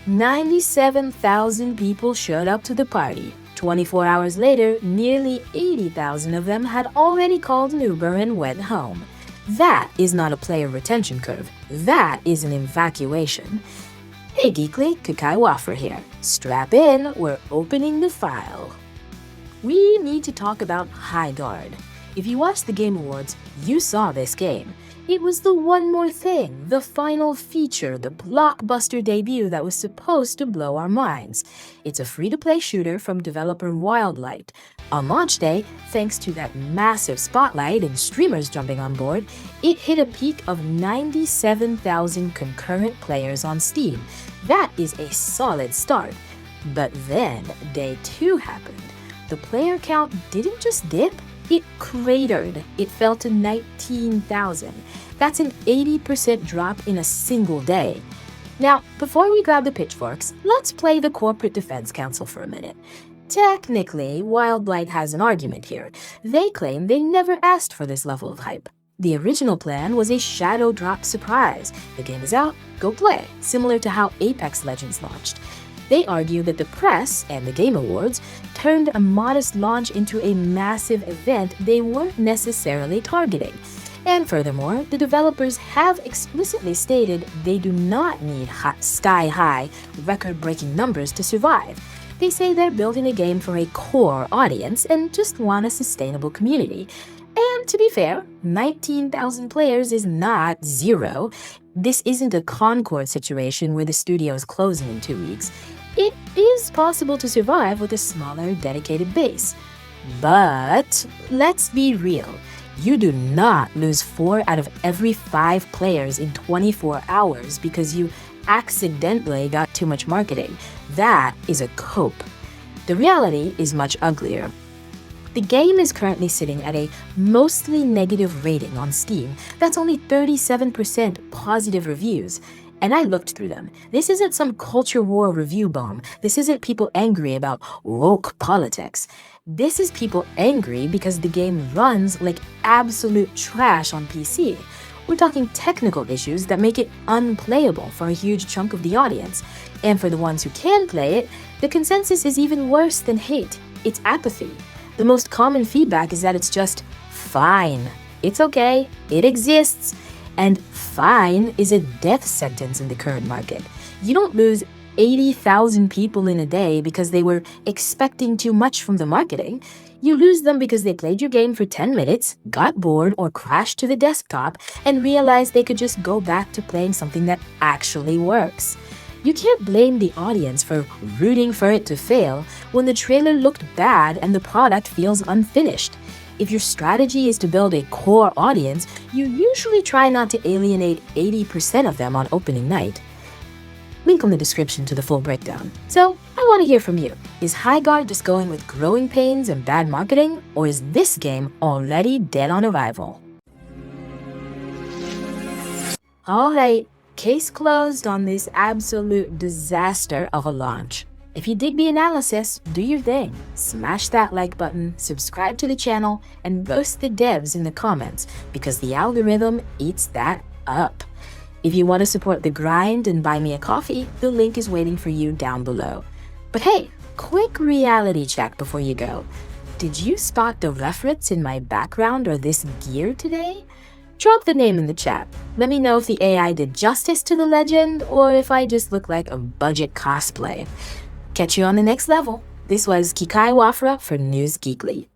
97,000 people showed up to the party. 24 hours later, nearly 80,000 of them had already called an Uber and went home. That is not a player retention curve. That is an evacuation. Hey Geekly, Kikai Wafra here. Strap in, we're opening the file. We need to talk about Highguard. If you watched the Game Awards, you saw this game. It was the one more thing, the final feature, the blockbuster debut that was supposed to blow our minds. It's a free-to-play shooter from developer Wildlight. On launch day, thanks to that massive spotlight and streamers jumping on board, it hit a peak of 97,000 concurrent players on Steam. That is a solid start. But then, day 2 happened. The player count didn't just dip, it cratered. It fell to 19,000. That's an 80% drop in a single day. Now, before we grab the pitchforks, let's play the Corporate Defense Council for a minute. Technically, Wildlight has an argument here. They claim they never asked for this level of hype. The original plan was a shadow drop surprise. The game is out, go play, similar to how Apex Legends launched. They argue that the press and the Game Awards turned a modest launch into a massive event they weren't necessarily targeting. And furthermore, the developers have explicitly stated they do not need sky-high, record-breaking numbers to survive. They say they're building a game for a core audience and just want a sustainable community. And to be fair, 19,000 players is not zero. This isn't a Concord situation where the studio is closing in 2 weeks. It is possible to survive with a smaller, dedicated base. But let's be real. You do not lose 4 out of every 5 players in 24 hours because you accidentally got too much marketing. That is a cope. The reality is much uglier. The game is currently sitting at a mostly negative rating on Steam. That's only 37% positive reviews. And I looked through them. This isn't some culture war review bomb. This isn't people angry about woke politics. This is people angry because the game runs like absolute trash on PC. We're talking technical issues that make it unplayable for a huge chunk of the audience. And for the ones who can play it, the consensus is even worse than hate. It's apathy. The most common feedback is that it's just fine. It's okay. It exists. And fine is a death sentence in the current market. You don't lose 80,000 people in a day because they were expecting too much from the marketing. You lose them because they played your game for 10 minutes, got bored or crashed to the desktop, and realized they could just go back to playing something that actually works. You can't blame the audience for rooting for it to fail when the trailer looked bad and the product feels unfinished. If your strategy is to build a core audience, you usually try not to alienate 80% of them on opening night. Link in the description to the full breakdown. So, I want to hear from you. Is Highguard just going with growing pains and bad marketing, or is this game already dead on arrival? Alright, case closed on this absolute disaster of a launch. If you dig the analysis, do your thing. Smash that like button, subscribe to the channel, and roast the devs in the comments because the algorithm eats that up. If you want to support the grind and buy me a coffee, the link is waiting for you down below. But hey, quick reality check before you go. Did you spot the reference in my background or this gear today? Drop the name in the chat. Let me know if the AI did justice to the legend or if I just look like a budget cosplay. Catch you on the next level. This was Kikai Wafra for NewsGeekly.